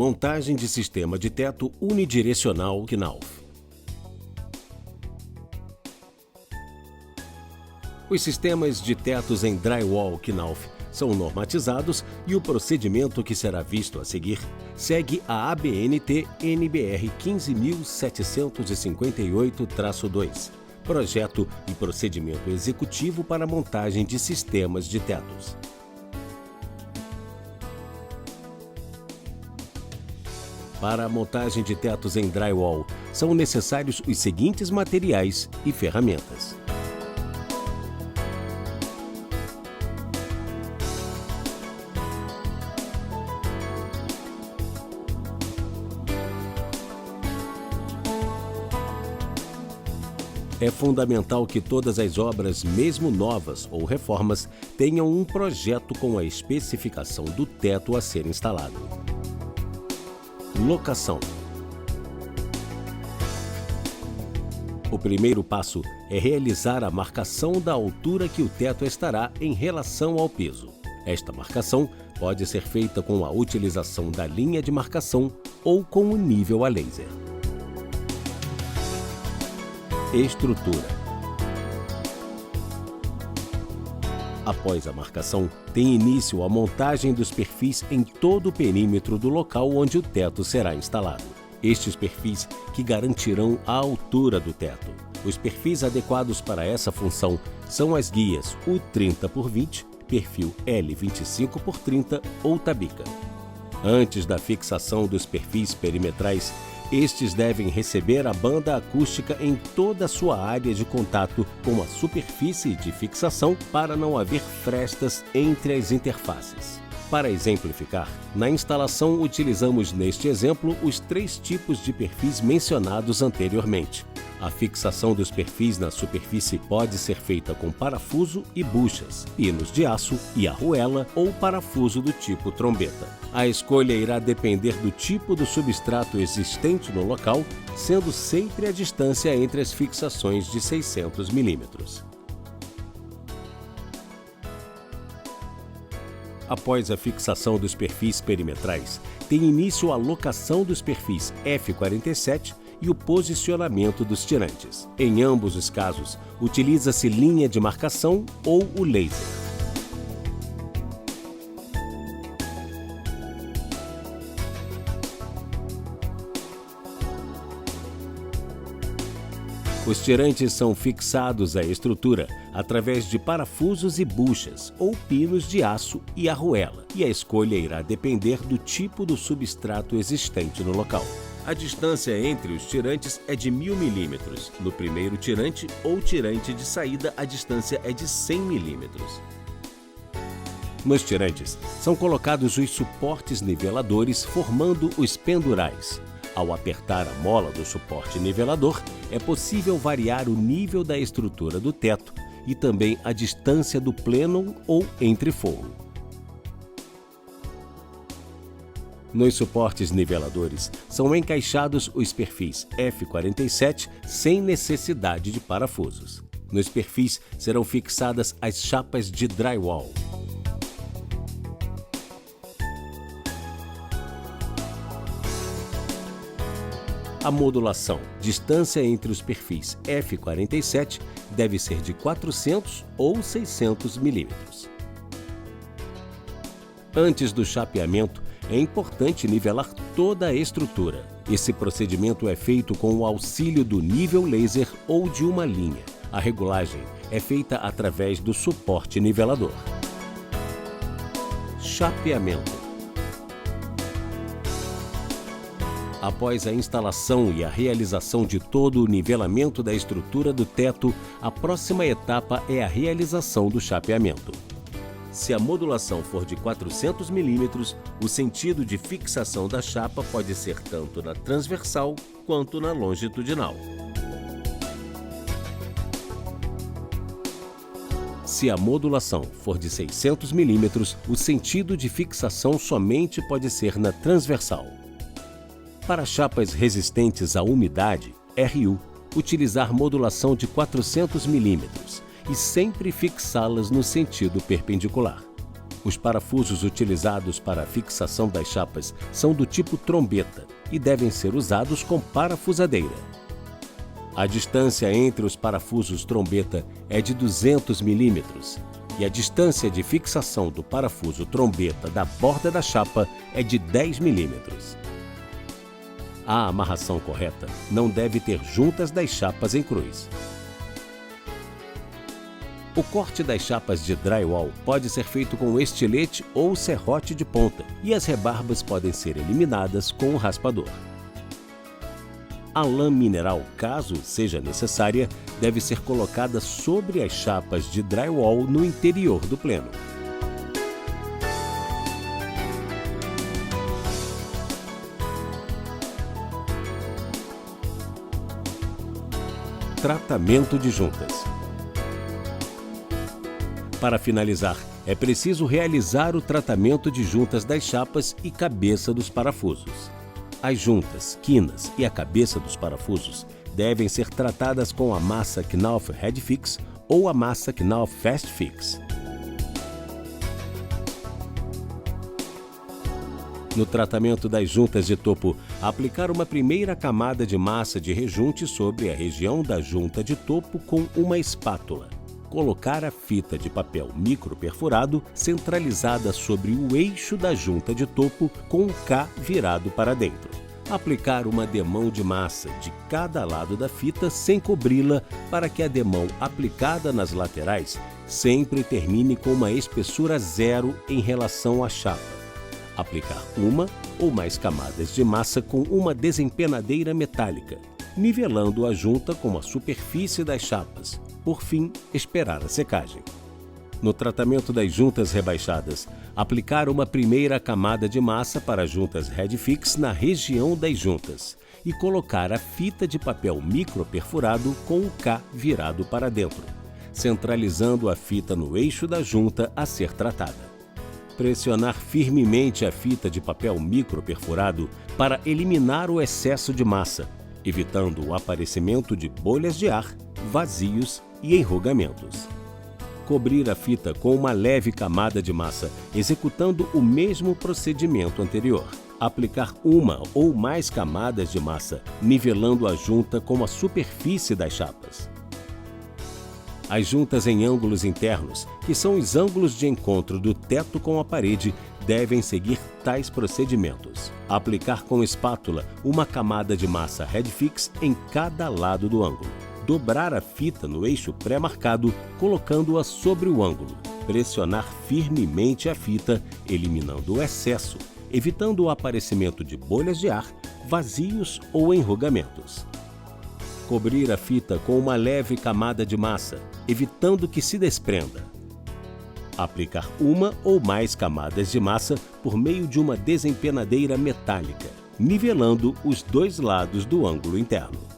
Montagem de sistema de teto unidirecional Knauf. Os sistemas de tetos em drywall Knauf são normatizados e o procedimento que será visto a seguir segue a ABNT NBR 15758-2, Projeto e Procedimento Executivo para a Montagem de Sistemas de Tetos. Para a montagem de tetos em drywall, são necessários os seguintes materiais e ferramentas. É fundamental que todas as obras, mesmo novas ou reformas, tenham um projeto com a especificação do teto a ser instalado. Locação. O primeiro passo é realizar a marcação da altura que o teto estará em relação ao piso. Esta marcação pode ser feita com a utilização da linha de marcação ou com o nível a laser. Estrutura. Após a marcação, tem início a montagem dos perfis em todo o perímetro do local onde o teto será instalado. Estes perfis que garantirão a altura do teto. Os perfis adequados para essa função são as guias U30x20, perfil L25x30 ou tabica. Antes da fixação dos perfis perimetrais, estes devem receber a banda acústica em toda a sua área de contato com a superfície de fixação para não haver frestas entre as interfaces. Para exemplificar, na instalação utilizamos neste exemplo os 3 tipos de perfis mencionados anteriormente. A fixação dos perfis na superfície pode ser feita com parafuso e buchas, pinos de aço e arruela ou parafuso do tipo trombeta. A escolha irá depender do tipo do substrato existente no local, sendo sempre a distância entre as fixações de 600 mm. Após a fixação dos perfis perimetrais, tem início a locação dos perfis F47 e o posicionamento dos tirantes. Em ambos os casos, utiliza-se linha de marcação ou o laser. Os tirantes são fixados à estrutura através de parafusos e buchas ou pinos de aço e arruela, e a escolha irá depender do tipo do substrato existente no local. A distância entre os tirantes é de 1000 mm. No primeiro tirante ou tirante de saída, a distância é de 100 mm. Nos tirantes, são colocados os suportes niveladores formando os pendurais. Ao apertar a mola do suporte nivelador, é possível variar o nível da estrutura do teto e também a distância do plenum ou entreforro. Nos suportes niveladores, são encaixados os perfis F47 sem necessidade de parafusos. Nos perfis serão fixadas as chapas de drywall. A modulação. Distância entre os perfis F47 deve ser de 400 ou 600 mm. Antes do chapeamento, é importante nivelar toda a estrutura. Esse procedimento é feito com o auxílio do nível laser ou de uma linha. A regulagem é feita através do suporte nivelador. Chapeamento. Após a instalação e a realização de todo o nivelamento da estrutura do teto, a próxima etapa é a realização do chapeamento. Se a modulação for de 400 mm, o sentido de fixação da chapa pode ser tanto na transversal quanto na longitudinal. Se a modulação for de 600 mm, o sentido de fixação somente pode ser na transversal. Para chapas resistentes à umidade, RU, utilizar modulação de 400 mm e sempre fixá-las no sentido perpendicular. Os parafusos utilizados para a fixação das chapas são do tipo trombeta e devem ser usados com parafusadeira. A distância entre os parafusos trombeta é de 200 mm e a distância de fixação do parafuso trombeta da borda da chapa é de 10 mm. A amarração correta não deve ter juntas das chapas em cruz. O corte das chapas de drywall pode ser feito com estilete ou serrote de ponta e as rebarbas podem ser eliminadas com o raspador. A lã mineral, caso seja necessária, deve ser colocada sobre as chapas de drywall no interior do pleno. Tratamento de juntas. Para finalizar, é preciso realizar o tratamento de juntas das chapas e cabeça dos parafusos. As juntas, quinas e a cabeça dos parafusos devem ser tratadas com a massa Knauf Head Fix ou a massa Knauf Fast Fix. No tratamento das juntas de topo, aplicar uma primeira camada de massa de rejunte sobre a região da junta de topo com uma espátula. Colocar a fita de papel micro perfurado centralizada sobre o eixo da junta de topo com o K virado para dentro. Aplicar uma demão de massa de cada lado da fita sem cobri-la para que a demão aplicada nas laterais sempre termine com uma espessura zero em relação à chapa. Aplicar uma ou mais camadas de massa com uma desempenadeira metálica, nivelando a junta com a superfície das chapas. Por fim, esperar a secagem. No tratamento das juntas rebaixadas, aplicar uma primeira camada de massa para juntas Head Fix na região das juntas e colocar a fita de papel micro perfurado com o K virado para dentro, centralizando a fita no eixo da junta a ser tratada. Pressionar firmemente a fita de papel micro perfurado para eliminar o excesso de massa, evitando o aparecimento de bolhas de ar, vazios e enrugamentos. Cobrir a fita com uma leve camada de massa, executando o mesmo procedimento anterior. Aplicar uma ou mais camadas de massa, nivelando a junta com a superfície das chapas. As juntas em ângulos internos, que são os ângulos de encontro do teto com a parede, devem seguir tais procedimentos. Aplicar com espátula uma camada de massa Head Fix em cada lado do ângulo. Dobrar a fita no eixo pré-marcado, colocando-a sobre o ângulo. Pressionar firmemente a fita, eliminando o excesso, evitando o aparecimento de bolhas de ar, vazios ou enrugamentos. Cobrir a fita com uma leve camada de massa, evitando que se desprenda. Aplicar uma ou mais camadas de massa por meio de uma desempenadeira metálica, nivelando os dois lados do ângulo interno.